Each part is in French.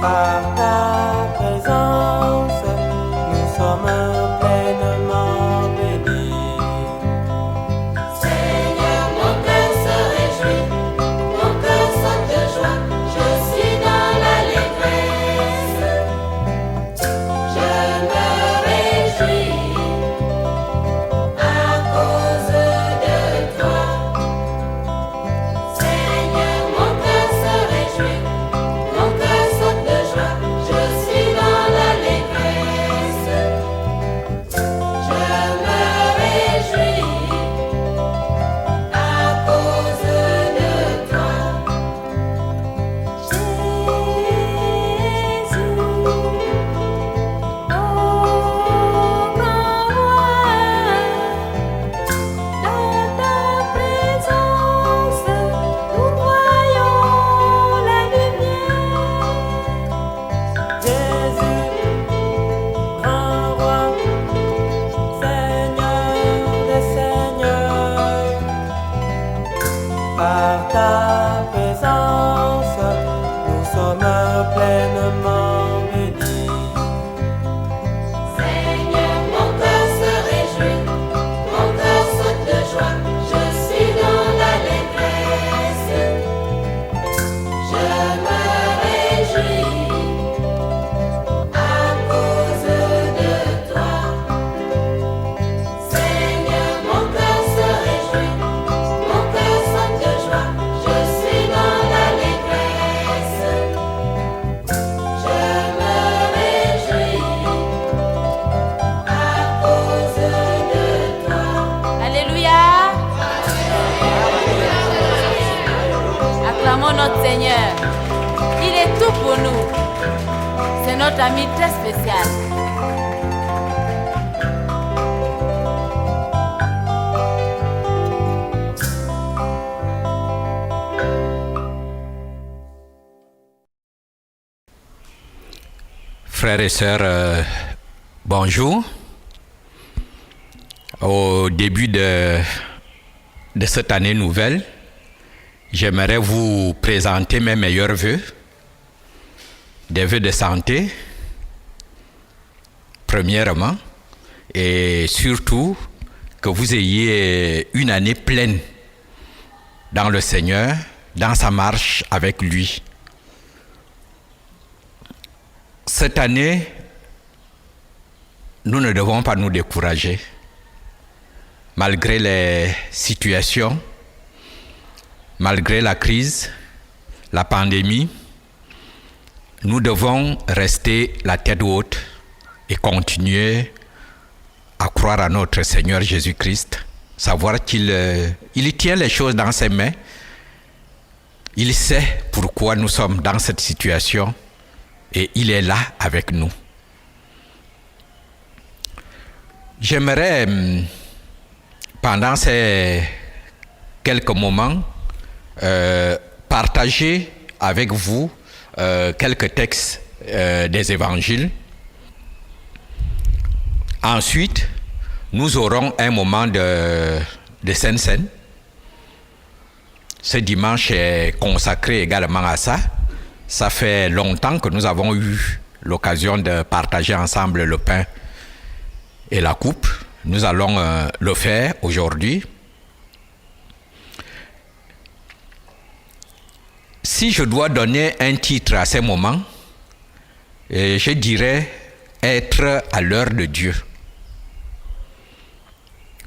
Par ta présence, nous sommes pleinement bénis. Seigneur, mon cœur se réjouit, mon cœur saute de joie, je suis dans l'allégresse. Je me réjouis à cause de toi. Seigneur, mon cœur se réjouit, mon cœur saute de joie, je suis dans l'allégresse. Je me réjouis à cause de toi. Jésus, oh grand roi, dans ta présence, nous voyons la lumière. Jésus, grand roi, Seigneur des seigneurs, par ta présence, nous sommes pleinement bénis. Seigneur, mon cœur se réjouit, mon cœur saute de joie, je suis dans l'allégresse. Je me réjouis à cause de toi. Seigneur, mon cœur se réjouit, mon cœur saute de joie, je suis dans l'allégresse. Je me réjouis à cause de toi. Alléluia. Acclamons notre Seigneur. Il est tout pour nous. C'est notre ami très spécial. Frères et sœurs, bonjour. Au début de cette année nouvelle, j'aimerais vous présenter mes meilleurs vœux, des vœux de santé, premièrement, et surtout que vous ayez une année pleine dans le Seigneur, dans sa marche avec lui. Cette année, nous ne devons pas nous décourager. Malgré les situations, malgré la crise, la pandémie, nous devons rester la tête haute et continuer à croire à notre Seigneur Jésus-Christ, savoir qu'il tient les choses dans ses mains. Il sait pourquoi nous sommes dans cette situation et il est là avec nous. J'aimerais, pendant ces quelques moments, partager avec vous quelques textes des évangiles. Ensuite, nous aurons un moment de Sainte Seine. Ce dimanche est consacré également à ça. Ça fait longtemps que nous avons eu l'occasion de partager ensemble le pain et la coupe. Nous allons le faire aujourd'hui. Si je dois donner un titre à ces moments, je dirais être à l'heure de Dieu.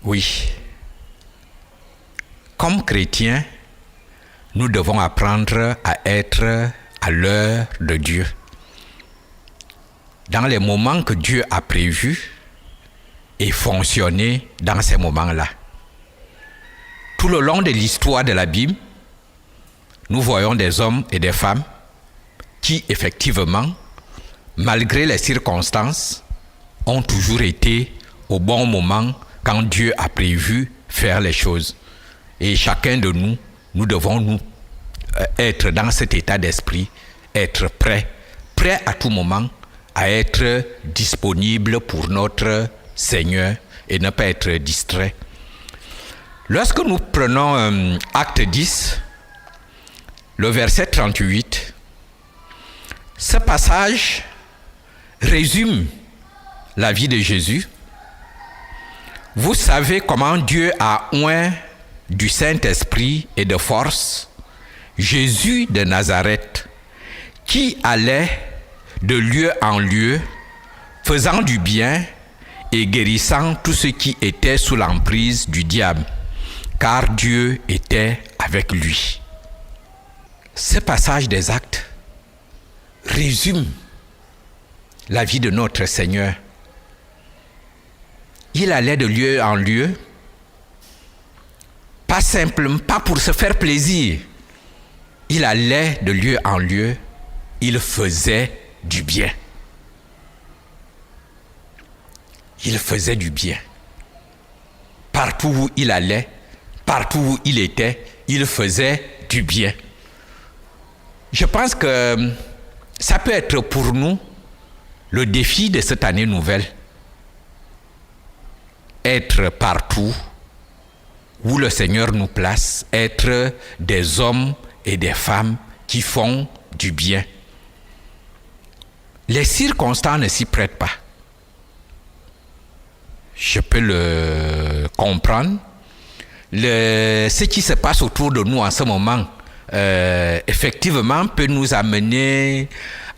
Oui. Comme chrétiens, nous devons apprendre à être à l'heure de Dieu. Dans les moments que Dieu a prévus et fonctionner dans ces moments-là. Tout le long de l'histoire de la Bible, nous voyons des hommes et des femmes qui, effectivement, malgré les circonstances, ont toujours été au bon moment quand Dieu a prévu faire les choses. Et chacun de nous, nous devons être dans cet état d'esprit, être prêt à tout moment, à être disponible pour notre Seigneur et ne pas être distrait. Lorsque nous prenons Acte 10, le verset 38, Ce passage résume la vie de Jésus. Vous savez comment Dieu a oint du Saint-Esprit et de force Jésus de Nazareth, qui allait de lieu en lieu, faisant du bien et guérissant tous ceux qui étaient sous l'emprise du diable, car Dieu était avec lui. Ce passage des Actes résume la vie de notre Seigneur. Il allait de lieu en lieu, pas simplement, pas pour se faire plaisir. Il allait de lieu en lieu, il faisait du bien. Il faisait du bien. Partout où il allait, partout où il était, il faisait du bien. Je pense que ça peut être pour nous le défi de cette année nouvelle. Être partout où le Seigneur nous place, être des hommes et des femmes qui font du bien. Les circonstances ne s'y prêtent pas. Je peux le comprendre. Ce qui se passe autour de nous en ce moment, effectivement, peut nous amener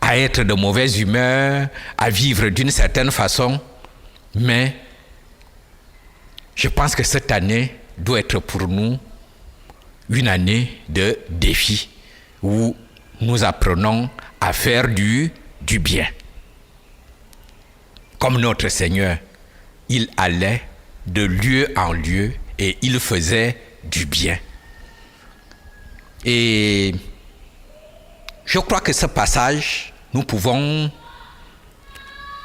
à être de mauvaise humeur, à vivre d'une certaine façon, mais je pense que cette année doit être pour nous une année de défi où nous apprenons à faire du bien. Comme notre Seigneur, il allait de lieu en lieu et il faisait du bien. Et je crois que ce passage, nous pouvons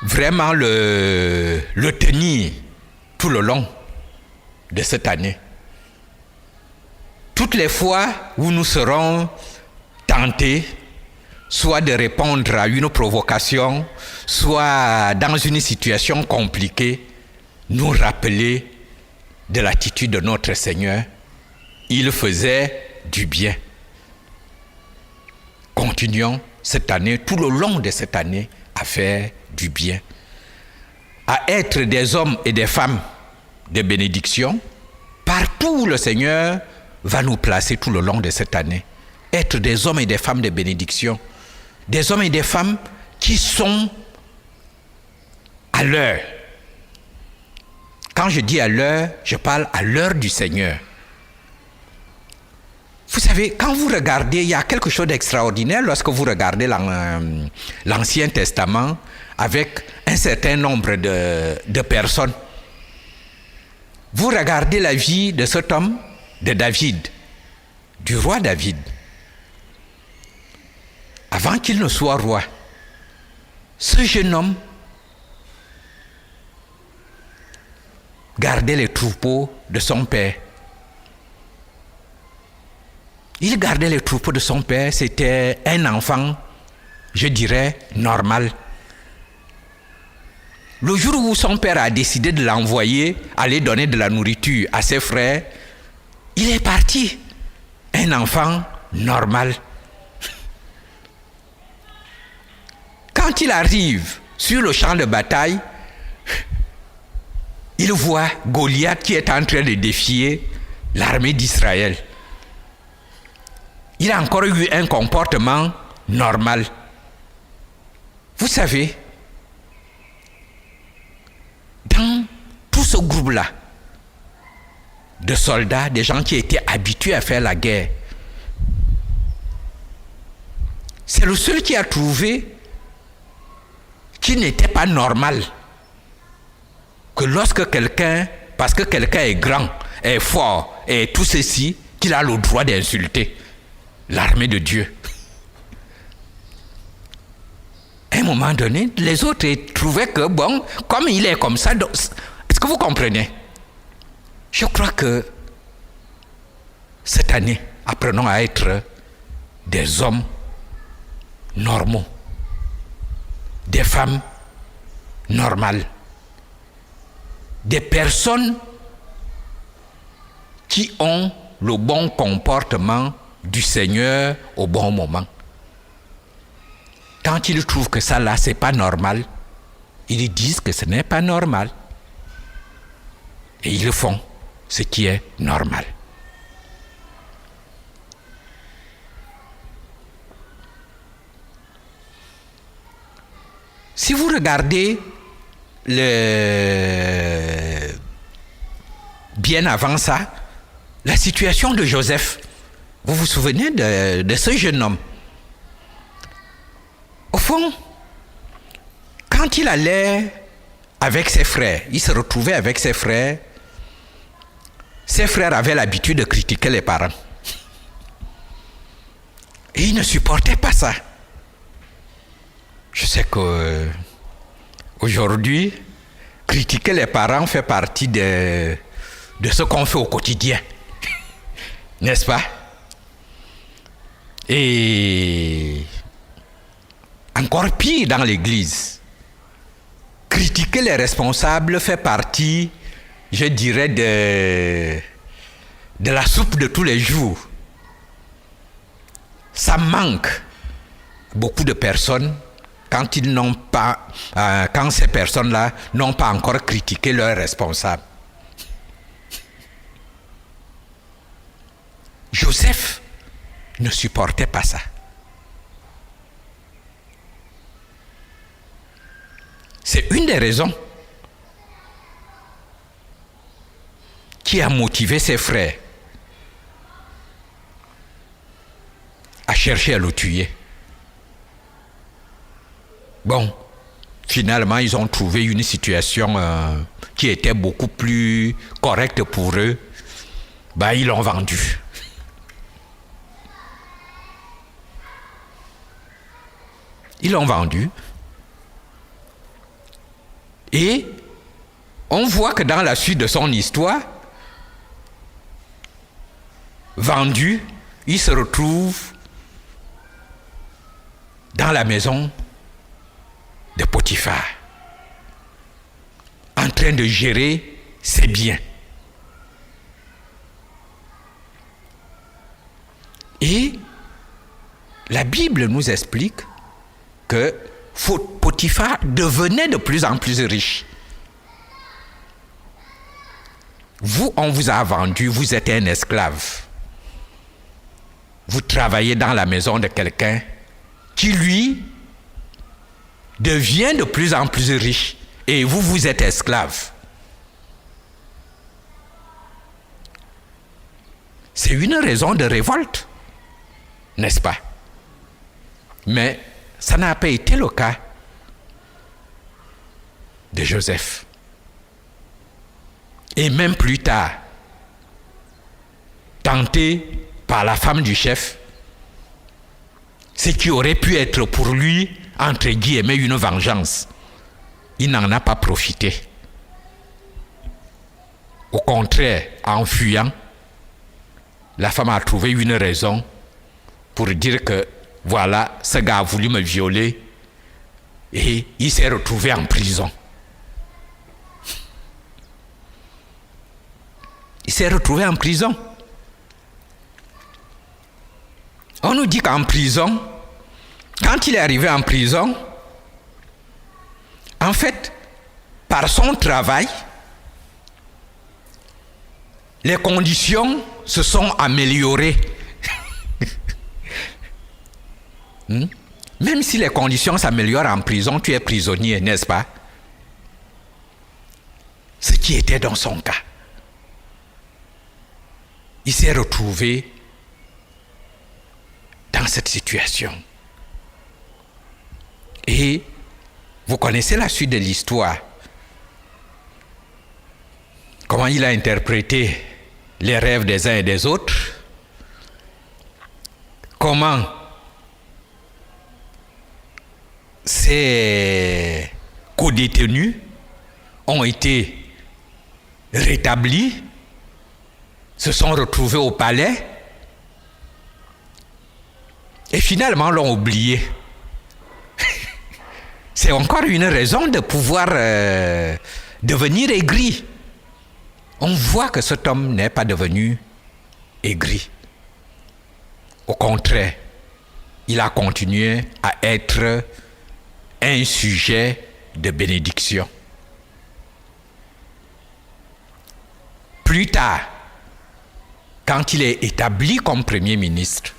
vraiment le tenir tout le long de cette année. Toutes les fois où nous serons tentés, soit de répondre à une provocation, soit dans une situation compliquée, nous rappeler de l'attitude de notre Seigneur. Il faisait du bien. Continuons cette année, tout le long de cette année, à faire du bien. À être des hommes et des femmes de bénédiction, partout où le Seigneur va nous placer tout le long de cette année. Être des hommes et des femmes de bénédiction. Des hommes et des femmes qui sont à l'heure. Quand je dis à l'heure, je parle à l'heure du Seigneur. Vous savez, quand vous regardez, il y a quelque chose d'extraordinaire lorsque vous regardez l'Ancien Testament avec un certain nombre de personnes. Vous regardez la vie de cet homme, de David, du roi David. Avant qu'il ne soit roi, ce jeune homme gardait les troupeaux de son père. Il gardait les troupeaux de son père, c'était un enfant, je dirais, normal. Le jour où son père a décidé de l'envoyer aller donner de la nourriture à ses frères, il est parti, un enfant normal. Quand il arrive sur le champ de bataille, il voit Goliath qui est en train de défier l'armée d'Israël. Il a encore eu un comportement normal. Vous savez, dans tout ce groupe-là, de soldats, des gens qui étaient habitués à faire la guerre, c'est le seul qui a trouvé qu'il n'était pas normal que lorsque quelqu'un, parce que quelqu'un est grand, est fort, et tout ceci, qu'il a le droit d'insulter l'armée de Dieu. À un moment donné, les autres trouvaient que, bon, comme il est comme ça, donc, est-ce que vous comprenez? Je crois que cette année, apprenons à être des hommes normaux, des femmes normales, des personnes qui ont le bon comportement du Seigneur au bon moment. quand ils trouvent que ça là, c'est pas normal, ils disent que ce n'est pas normal. Et ils font ce qui est normal. Si vous regardez bien avant ça, la situation de Joseph, vous vous souvenez de ce jeune homme? Au fond, quand il allait avec ses frères, il se retrouvait avec ses frères avaient l'habitude de critiquer les parents. Et ils ne supportaient pas ça. Je sais qu'aujourd'hui, critiquer les parents fait partie de ce qu'on fait au quotidien. N'est-ce pas? Et encore pire dans l'Église, critiquer les responsables fait partie, je dirais, de la soupe de tous les jours. Ça manque beaucoup de personnes quand ces personnes-là n'ont pas encore critiqué leurs responsables. Joseph ne supportait pas ça. C'est une des raisons qui a motivé ses frères à chercher à le tuer. Bon, finalement, ils ont trouvé une situation qui était beaucoup plus correcte pour eux. Ils l'ont vendu. Ils l'ont vendu. Et on voit que dans la suite de son histoire, vendu, il se retrouve dans la maison de Potiphar, en train de gérer ses biens. Et la Bible nous explique que Potiphar devenait de plus en plus riche. Vous, on vous a vendu, vous êtes un esclave. Vous travaillez dans la maison de quelqu'un qui, lui, devient de plus en plus riche. Et vous, vous êtes esclave. C'est une raison de révolte, n'est-ce pas? Mais ça n'a pas été le cas de Joseph. Et même plus tard, tenté par la femme du chef, ce qui aurait pu être pour lui, entre guillemets, une vengeance, il n'en a pas profité. Au contraire, en fuyant, la femme a trouvé une raison pour dire que voilà, ce gars a voulu me violer et il s'est retrouvé en prison. Il s'est retrouvé en prison. On nous dit qu'en prison, quand il est arrivé en prison, en fait, par son travail, les conditions se sont améliorées. Même si les conditions s'améliorent en prison, tu es prisonnier, n'est-ce pas? Ce qui était dans son cas. Il s'est retrouvé dans cette situation. Et vous connaissez la suite de l'histoire. Comment il a interprété les rêves des uns et des autres. Comment ces co-détenus ont été rétablis, se sont retrouvés au palais et finalement l'ont oublié. C'est encore une raison de pouvoir devenir aigri. On voit que cet homme n'est pas devenu aigri. Au contraire, il a continué à être un sujet de bénédiction. Plus tard, quand il est établi comme Premier ministre,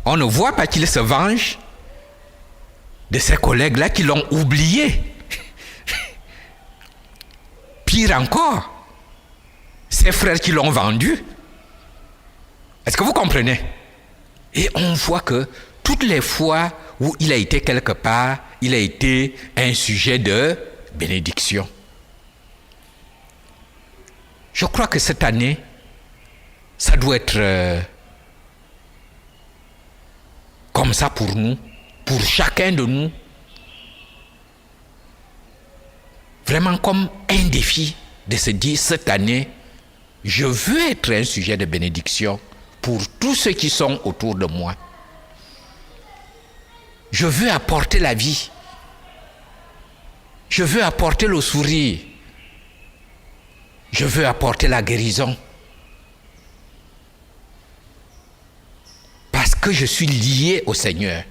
on ne voit pas qu'il se venge de ses collègues-là qui l'ont oublié. Pire encore, ses frères qui l'ont vendu. Est-ce que vous comprenez? Et on voit que toutes les fois où il a été quelque part, il a été un sujet de bénédiction. Je crois que cette année, ça doit être comme ça pour nous, pour chacun de nous. Vraiment comme un défi de se dire, cette année, je veux être un sujet de bénédiction pour tous ceux qui sont autour de moi. Je veux apporter la vie. Je veux apporter le sourire. Je veux apporter la guérison. Parce que je suis lié au Seigneur.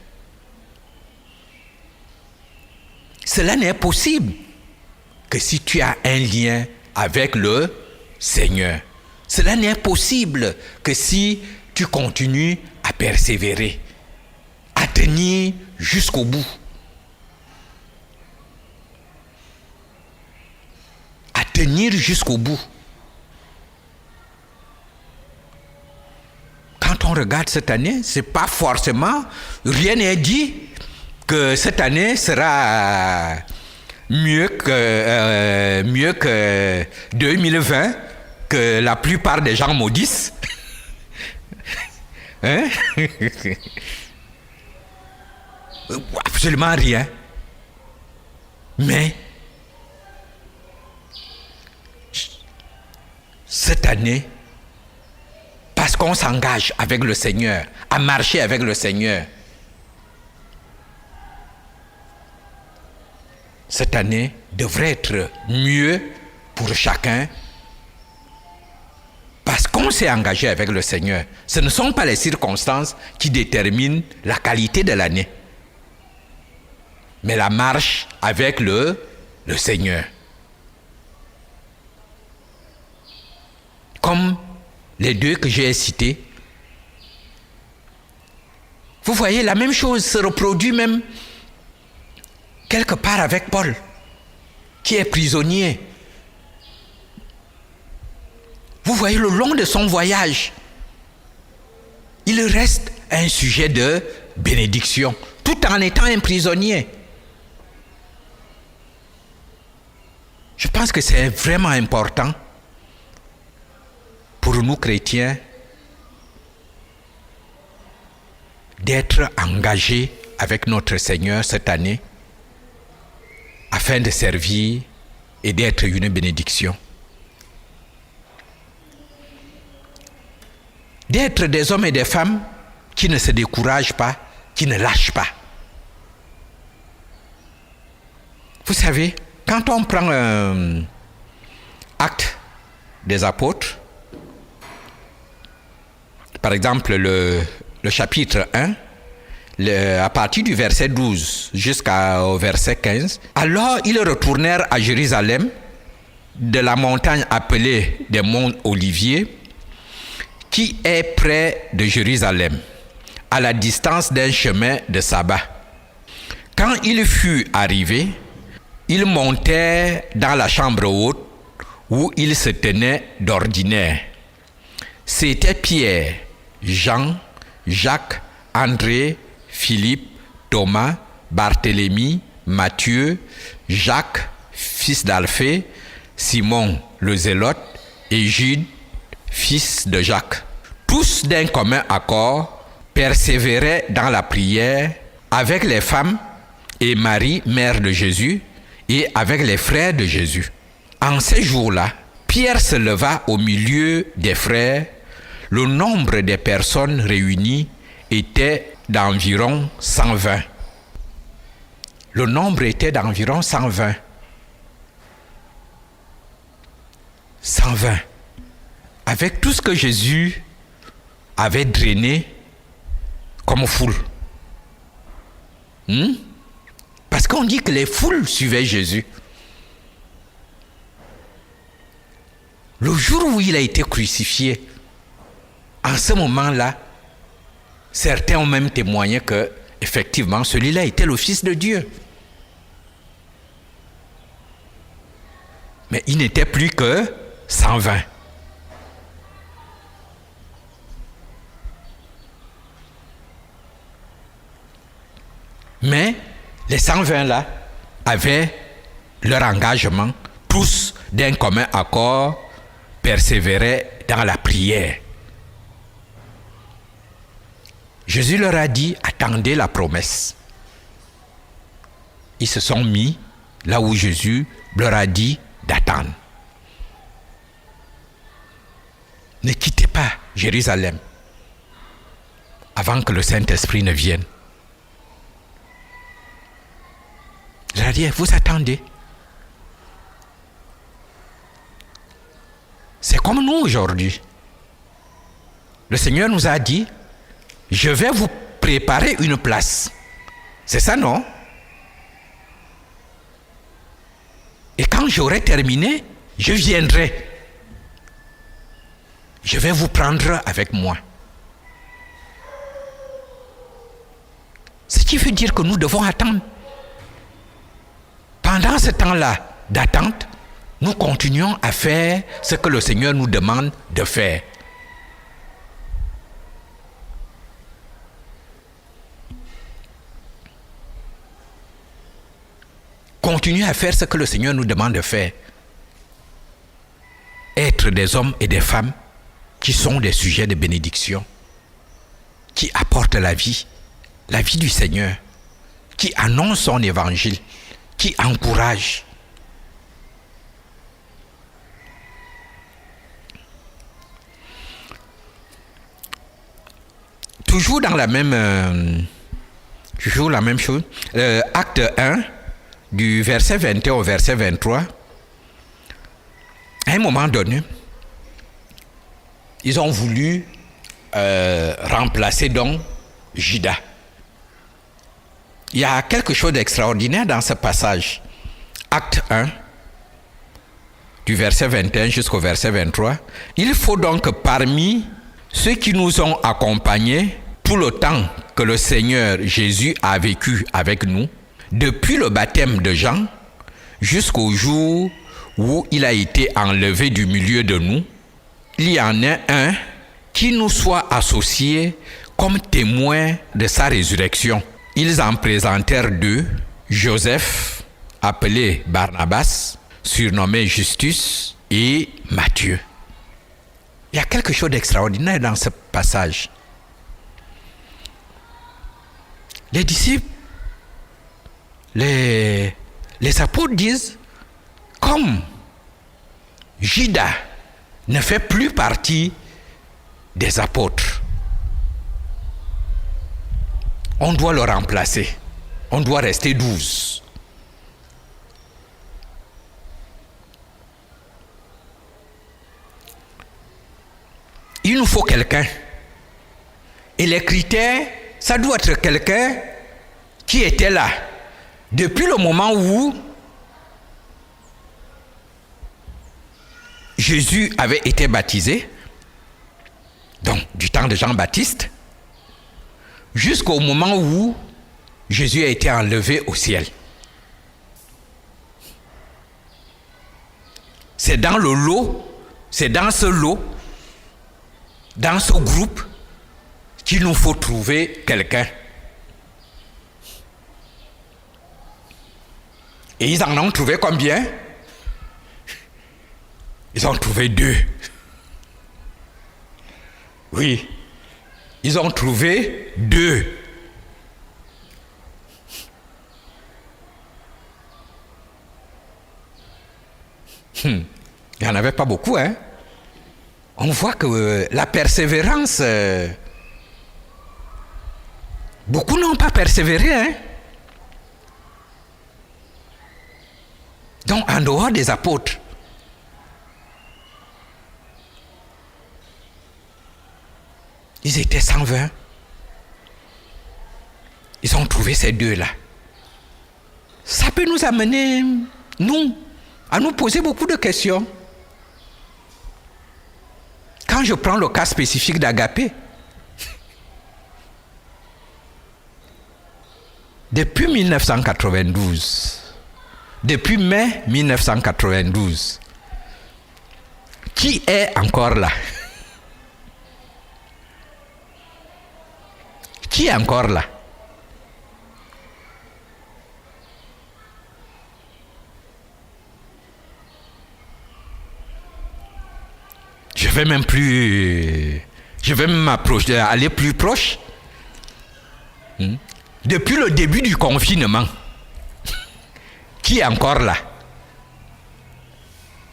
Cela n'est possible que si tu as un lien avec le Seigneur. Cela n'est possible que si tu continues à persévérer, à tenir jusqu'au bout. À tenir jusqu'au bout. Quand on regarde cette année, c'est pas forcément, rien n'est dit que cette année sera mieux que 2020, que la plupart des gens maudissent. Hein? Absolument rien. Mais cette année, parce qu'on s'engage avec le Seigneur, à marcher avec le Seigneur, cette année devrait être mieux pour chacun parce qu'on s'est engagé avec le Seigneur. Ce ne sont pas les circonstances qui déterminent la qualité de l'année, mais la marche avec le Seigneur. Comme les deux que j'ai cités, vous voyez, la même chose se reproduit même quelque part avec Paul, qui est prisonnier. Vous voyez, le long de son voyage, il reste un sujet de bénédiction, tout en étant un prisonnier. Je pense que c'est vraiment important pour nous chrétiens d'être engagés avec notre Seigneur cette année afin de servir et d'être une bénédiction. D'être des hommes et des femmes qui ne se découragent pas, qui ne lâchent pas. Vous savez, quand on prend Actes des Apôtres, par exemple le chapitre 1, à partir du verset 12 jusqu'au verset 15, alors ils retournèrent à Jérusalem de la montagne appelée des monts Oliviers, qui est près de Jérusalem, à la distance d'un chemin de sabbat. Quand il fut arrivé, ils montèrent dans la chambre haute où ils se tenaient d'ordinaire. C'était Pierre, Jean, Jacques, André, Philippe, Thomas, Barthélemy, Matthieu, Jacques, fils d'Alphée, Simon le Zélote et Jude, fils de Jacques. Tous d'un commun accord persévéraient dans la prière avec les femmes et Marie, mère de Jésus, et avec les frères de Jésus. En ces jours-là, Pierre se leva au milieu des frères. Le nombre des personnes réunies était d'environ 120. Le nombre était d'environ 120. 120. Avec tout ce que Jésus avait drainé comme foule. Parce qu'on dit que les foules suivaient Jésus. Le jour où il a été crucifié, en ce moment-là, certains ont même témoigné que, effectivement, celui-là était le Fils de Dieu. Mais il n'était plus que 120. Mais les 120 là avaient leur engagement, tous d'un commun accord, persévéraient dans la prière. Jésus leur a dit, attendez la promesse. Ils se sont mis là où Jésus leur a dit d'attendre. Ne quittez pas Jérusalem avant que le Saint-Esprit ne vienne. Il a dit, vous attendez. C'est comme nous aujourd'hui. Le Seigneur nous a dit, je vais vous préparer une place. C'est ça, non? Et quand j'aurai terminé, je viendrai. Je vais vous prendre avec moi. Ce qui veut dire que nous devons attendre. Pendant ce temps-là d'attente, nous continuons à faire ce que le Seigneur nous demande de faire. Continuez à faire ce que le Seigneur nous demande de faire. Être des hommes et des femmes qui sont des sujets de bénédiction, qui apportent la vie du Seigneur, qui annoncent son évangile, qui encouragent. Toujours dans la même chose, acte 1, du verset 21 au verset 23, à un moment donné, ils ont voulu remplacer donc Judas. Il y a quelque chose d'extraordinaire dans ce passage. Acte 1, du verset 21 jusqu'au verset 23. Il faut donc que parmi ceux qui nous ont accompagnés tout le temps que le Seigneur Jésus a vécu avec nous, depuis le baptême de Jean jusqu'au jour où il a été enlevé du milieu de nous, il y en a un qui nous soit associé comme témoin de sa résurrection. Ils en présentèrent deux, Joseph, appelé Barnabas, surnommé Justus, et Matthieu. Il y a quelque chose d'extraordinaire dans ce passage. Les disciples, les apôtres disent, comme Judas ne fait plus partie des apôtres, on doit le remplacer. On doit rester 12. Il nous faut quelqu'un. Et les critères, ça doit être quelqu'un qui était là depuis le moment où Jésus avait été baptisé, donc du temps de Jean-Baptiste, jusqu'au moment où Jésus a été enlevé au ciel. C'est dans le lot, c'est dans ce lot, dans ce groupe, qu'il nous faut trouver quelqu'un. Et ils en ont trouvé combien? Ils ont trouvé 2. Oui. Ils ont trouvé 2. Il n'y en avait pas beaucoup, hein? On voit que la persévérance, beaucoup n'ont pas persévéré, hein? Donc, en dehors des apôtres, ils étaient 120. Ils ont trouvé ces deux-là. Ça peut nous amener, nous, à nous poser beaucoup de questions. Quand je prends le cas spécifique d'Agapé, depuis 1992, depuis mai 1992, qui est encore là? Qui est encore là? Je vais même m'approcher, aller plus proche. Depuis le début du confinement, qui est encore là?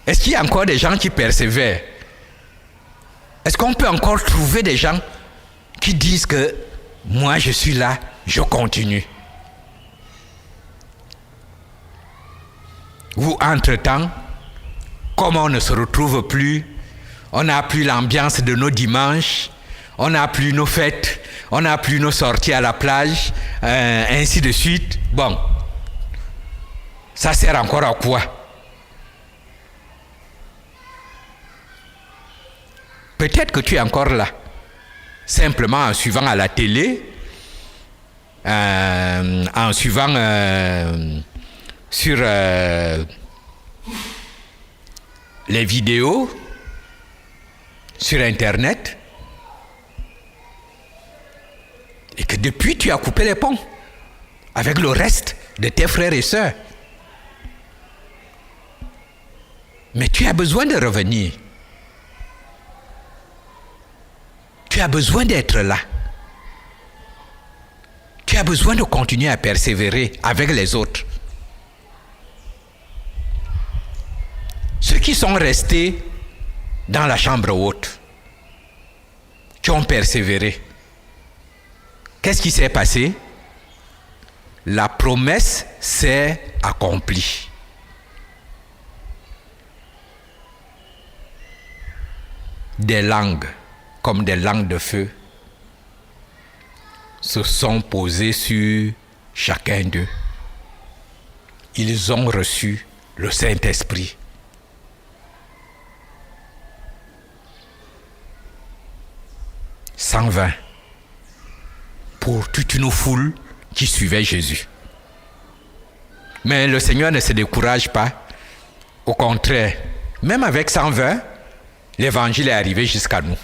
Est-ce qu'il y a encore des gens qui persévèrent? Est-ce qu'on peut encore trouver des gens qui disent que moi je suis là, je continue? Ou entre-temps, comme on ne se retrouve plus, on n'a plus l'ambiance de nos dimanches, on n'a plus nos fêtes, on n'a plus nos sorties à la plage, ainsi de suite. Bon, ça sert encore à quoi? Peut-être que tu es encore là, simplement en suivant à la télé, en suivant sur les vidéos, sur Internet, et que depuis tu as coupé les ponts avec le reste de tes frères et sœurs. Mais tu as besoin de revenir. Tu as besoin d'être là. Tu as besoin de continuer à persévérer avec les autres. Ceux qui sont restés dans la chambre haute, qui ont persévéré, qu'est-ce qui s'est passé? La promesse s'est accomplie. Des langues, comme des langues de feu, se sont posées sur chacun d'eux. Ils ont reçu le Saint-Esprit. « 120 pour toute une foule qui suivait Jésus. Mais le Seigneur ne se décourage pas. Au contraire, même avec 120, l'évangile est arrivé jusqu'à nous.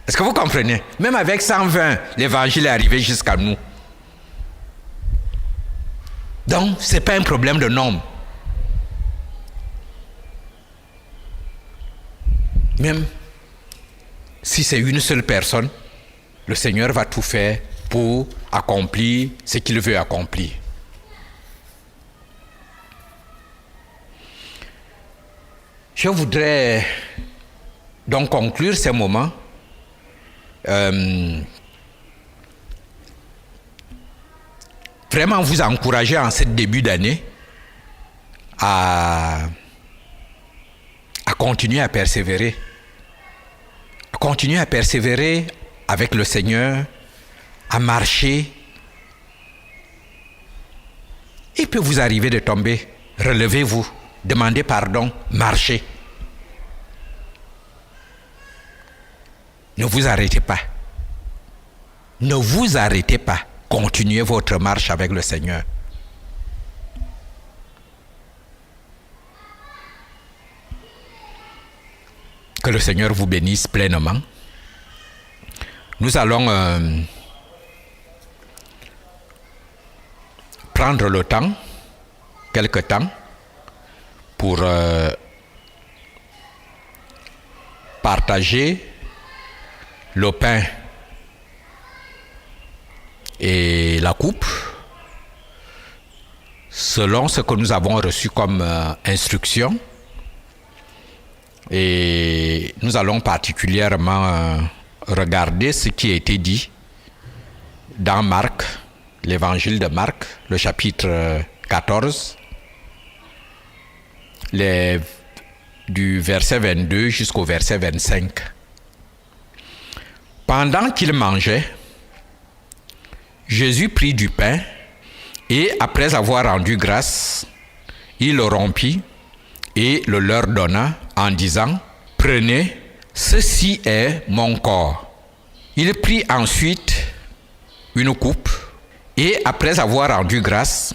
Est-ce que vous comprenez? Même avec 120, l'évangile est arrivé jusqu'à nous. Donc, ce n'est pas un problème de nombre. Même si c'est une seule personne, le Seigneur va tout faire pour accomplir ce qu'il veut accomplir. Je voudrais donc conclure ces moments vraiment vous encourager en ce début d'année à continuer à persévérer. Continuez à persévérer avec le Seigneur, à marcher. Il peut vous arriver de tomber. Relevez-vous, demandez pardon, marchez. Ne vous arrêtez pas. Ne vous arrêtez pas. Continuez votre marche avec le Seigneur. Que le Seigneur vous bénisse pleinement. Nous allons prendre le temps, quelque temps, pour partager le pain et la coupe selon ce que nous avons reçu comme instruction. Et nous allons particulièrement regarder ce qui a été dit dans Marc, l'évangile de Marc, le chapitre 14, du verset 22 jusqu'au verset 25. Pendant qu'il mangeait, Jésus prit du pain et après avoir rendu grâce, il le rompit et le leur donna en disant, « Prenez, ceci est mon corps. » Il prit ensuite une coupe et après avoir rendu grâce,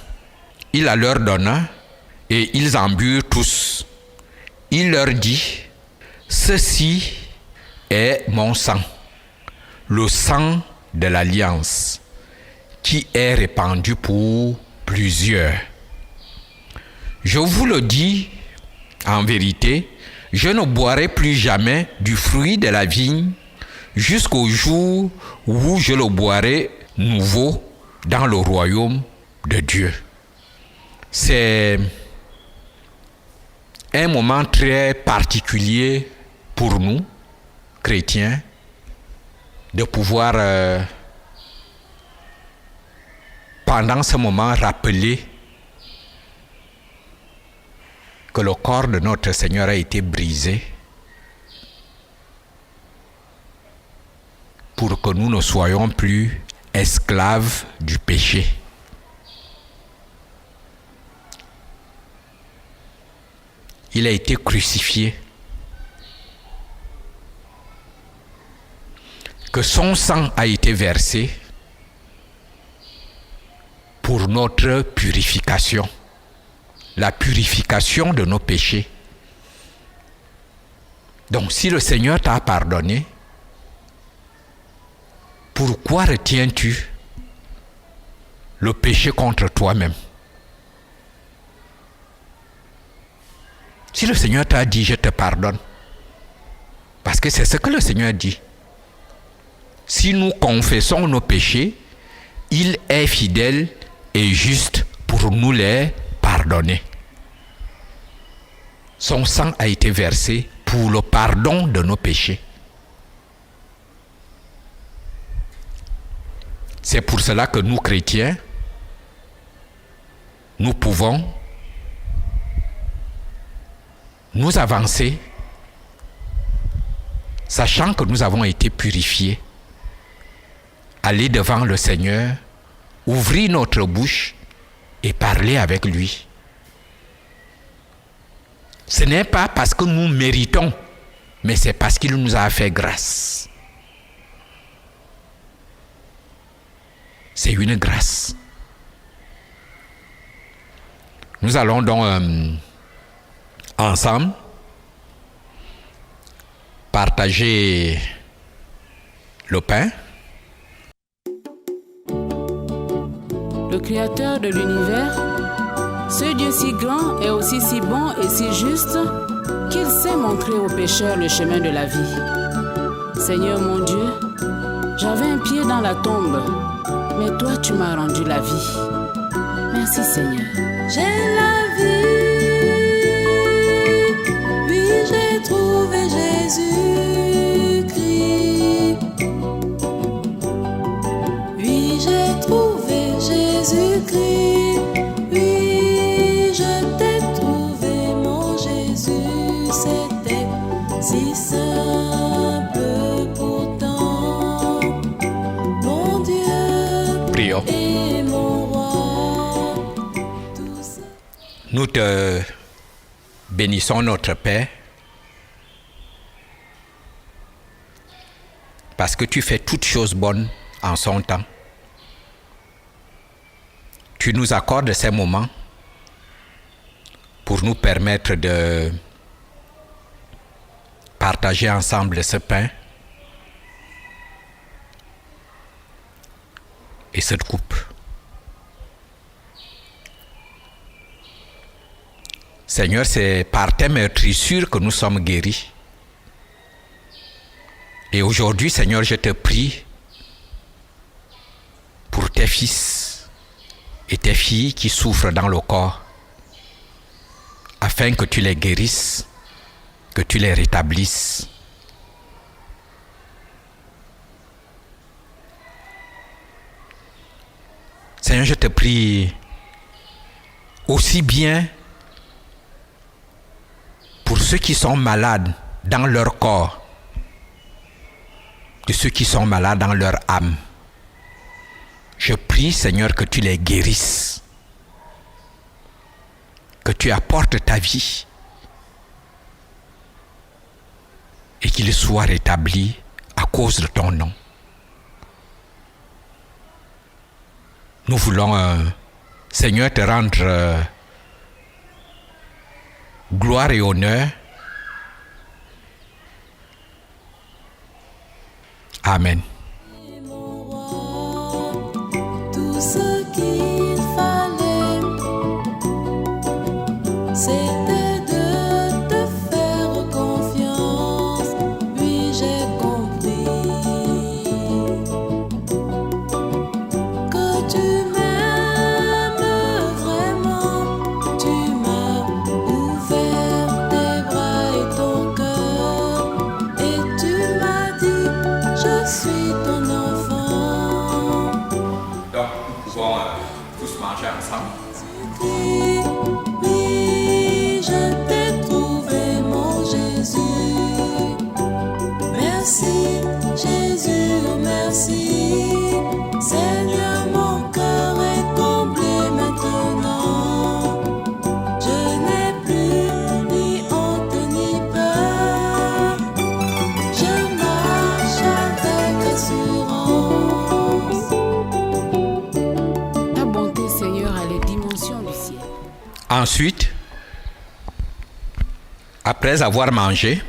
il la leur donna et ils en burent tous. Il leur dit, « Ceci est mon sang, le sang de l'alliance, qui est répandu pour plusieurs. Je vous le dis en vérité, je ne boirai plus jamais du fruit de la vigne jusqu'au jour où je le boirai nouveau dans le royaume de Dieu. » C'est un moment très particulier pour nous, chrétiens, de pouvoir, pendant ce moment, rappeler que le corps de notre Seigneur a été brisé pour que nous ne soyons plus esclaves du péché. Il a été crucifié. Que son sang a été versé pour notre purification, la purification de nos péchés. Donc si le Seigneur t'a pardonné, pourquoi retiens-tu le péché contre toi-même? Si le Seigneur t'a dit, je te pardonne, parce que c'est ce que le Seigneur dit. Si nous confessons nos péchés, il est fidèle et juste pour nous les pardonner. Son sang a été versé pour le pardon de nos péchés. C'est pour cela que nous, chrétiens, nous pouvons nous avancer, sachant que nous avons été purifiés, aller devant le Seigneur, ouvrir notre bouche et parler avec lui. Ce n'est pas parce que nous méritons, mais c'est parce qu'il nous a fait grâce. C'est une grâce. Nous allons donc ensemble partager le pain. Le Créateur de l'univers, ce Dieu si grand est aussi si bon et si juste qu'il sait montrer aux pécheurs le chemin de la vie. Seigneur mon Dieu, j'avais un pied dans la tombe, mais toi tu m'as rendu la vie. Merci Seigneur. J'ai la vie, oui j'ai trouvé Jésus-Christ. Oui j'ai trouvé Jésus-Christ. Oui je t'ai trouvé mon Jésus. C'était si simple pourtant. Mon Dieu Prions. et mon roi. Nous te bénissons, notre Père, parce que tu fais toutes choses bonnes en son temps. Tu nous accordes ces moments pour nous permettre de partager ensemble ce pain et cette coupe. Seigneur, c'est par tes meurtrissures que nous sommes guéris. Et aujourd'hui, Seigneur, je te prie pour tes fils et tes filles qui souffrent dans le corps, afin que tu les guérisses, que tu les rétablisses. Seigneur, je te prie aussi bien pour ceux qui sont malades dans leur corps que ceux qui sont malades dans leur âme. Je prie, Seigneur, que tu les guérisses, que tu apportes ta vie et qu'ils soient rétablis à cause de ton nom. Nous voulons, Seigneur, te rendre gloire et honneur. Amen. Mon roi, tout ce qu'il fallait, c'était de te faire confiance. Oui, j'ai compris que tu m'aimes vraiment. Tu m'as ouvert tes bras et ton cœur, et tu m'as dit: je suis ton enfant. Donc, nous pouvons tous manger ensemble. Oui, oui, je t'ai trouvé, mon Jésus. Merci, Jésus, merci. Seigneur, mon cœur est comblé maintenant. Je n'ai plus ni honte ni peur. Je marche avec assurance. Ta bonté, Seigneur, a les dimensions du ciel. Ensuite, après avoir mangé,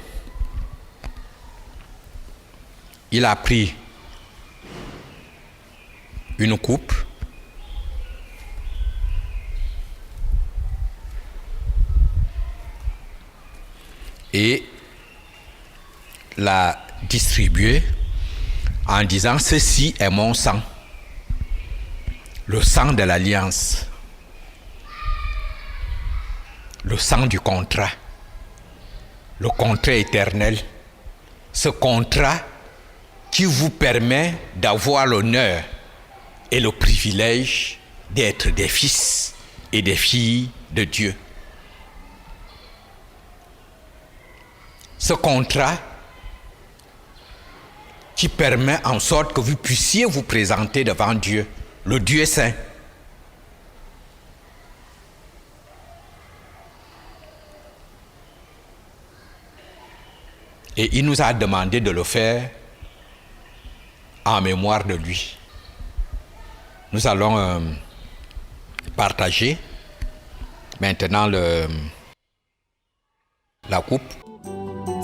il a pris une coupe et l'a distribuée en disant: ceci est mon sang, le sang de l'alliance, le sang du contrat, le contrat éternel, ce contrat qui vous permet d'avoir l'honneur et le privilège d'être des fils et des filles de Dieu. Ce contrat qui permet en sorte que vous puissiez vous présenter devant Dieu, le Dieu saint. Et il nous a demandé de le faire en mémoire de lui. Nous allons partager maintenant la coupe.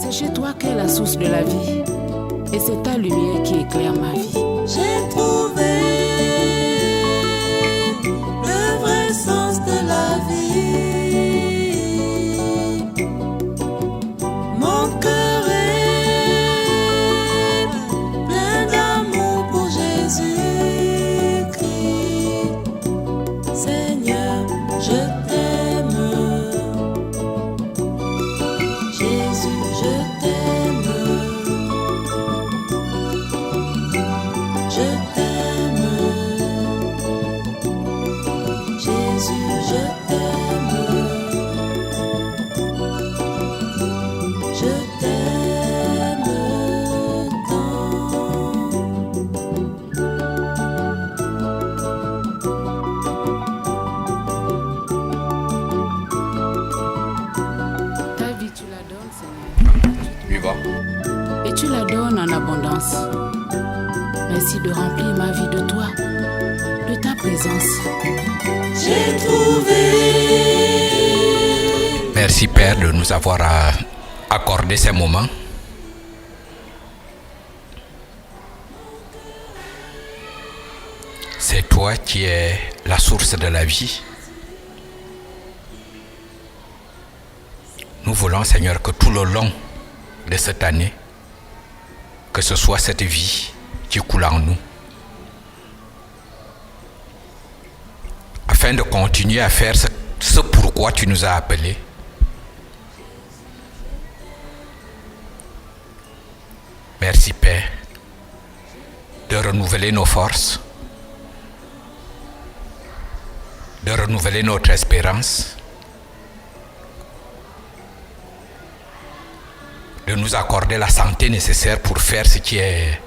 C'est chez toi qu'est la source de la vie, et c'est ta lumière qui éclaire ma vie. J'ai trouvé le vrai sens de la vie. Mon cœur est plein d'amour pour Jésus-Christ. Seigneur, je t'aime. Jésus, je t'aime. Je t'aime, Jésus, je t'aime, je t'aime Ta vie, tu la donnes, Seigneur. Vivant. Et tu la donnes en abondance. Merci de remplir ma vie de toi, de ta présence. J'ai trouvé. Merci Père de nous avoir accordé ces moments. C'est toi qui es la source de la vie. Nous voulons, Seigneur, que tout le long de cette année, que ce soit cette vie qui coule en nous, afin de continuer à faire ce pourquoi tu nous as appelés. Merci Père de renouveler nos forces, de renouveler notre espérance, de nous accorder la santé nécessaire pour faire ce qui est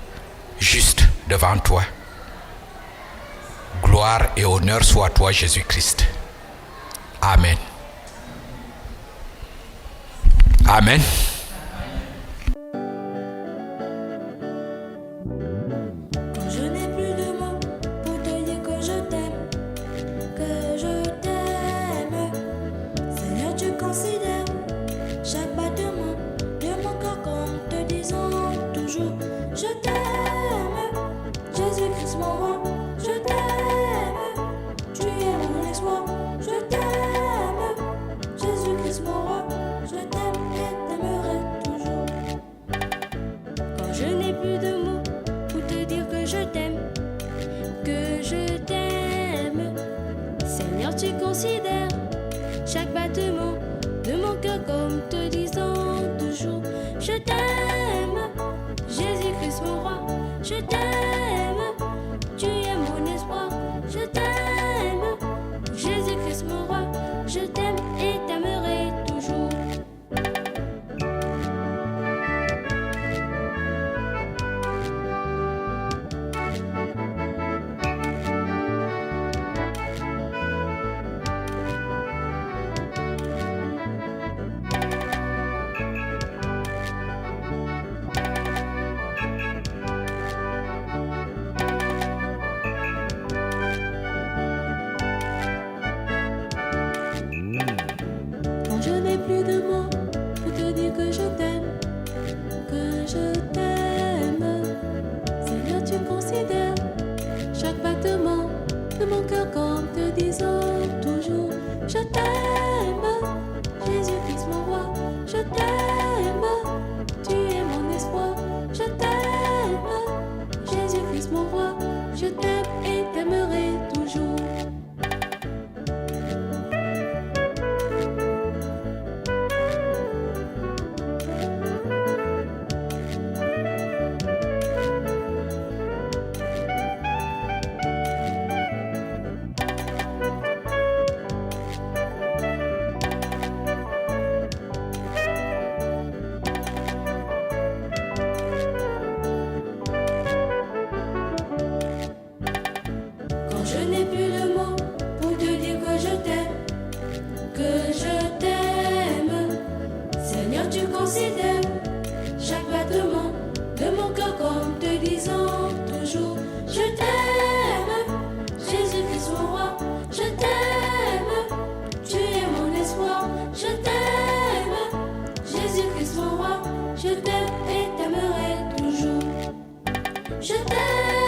juste devant toi. Gloire et honneur soient à toi, Jésus-Christ. Amen. Amen. Quand je n'ai plus de mots pour te dire que je t'aime, Seigneur, tu considères chaque battement de mon corps comme te disant toujours je t'aime. Jésus-Christ mon roi, je t'aime. Tu es mon espoir, je t'aime. Jésus-Christ mon roi, je t'aime et t'aimerai toujours. Quand je n'ai plus de mots pour te dire que je t'aime, Seigneur, tu considères chaque battement de mon cœur comme te disant toujours je t'aime. Jésus-Christ mon roi, je t'aime. Tu es mon espoir, je t'aime. Jésus-Christ mon roi, je t'aime et t'aimerai toujours. Quand je n'ai plus de mots pour te dire que je t'aime, Seigneur, tu considères chaque battement de mon cœur comme te disant toujours je t'aime. Jésus-Christ mon roi, je t'aime. Tu es mon espoir, je t'aime. Jésus-Christ mon roi, je t'aime et t'aimerai toujours. Quand je n'ai plus de mots pour te dire que je t'aime, Seigneur, tu considères chaque battement de mon cœur comme te disant toujours je t'aime. Jésus-Christ mon roi, je t'aime. Tu es mon espoir, je t'aime. Jésus-Christ mon roi, je t'aime et t'aimerai toujours. Je t'aime.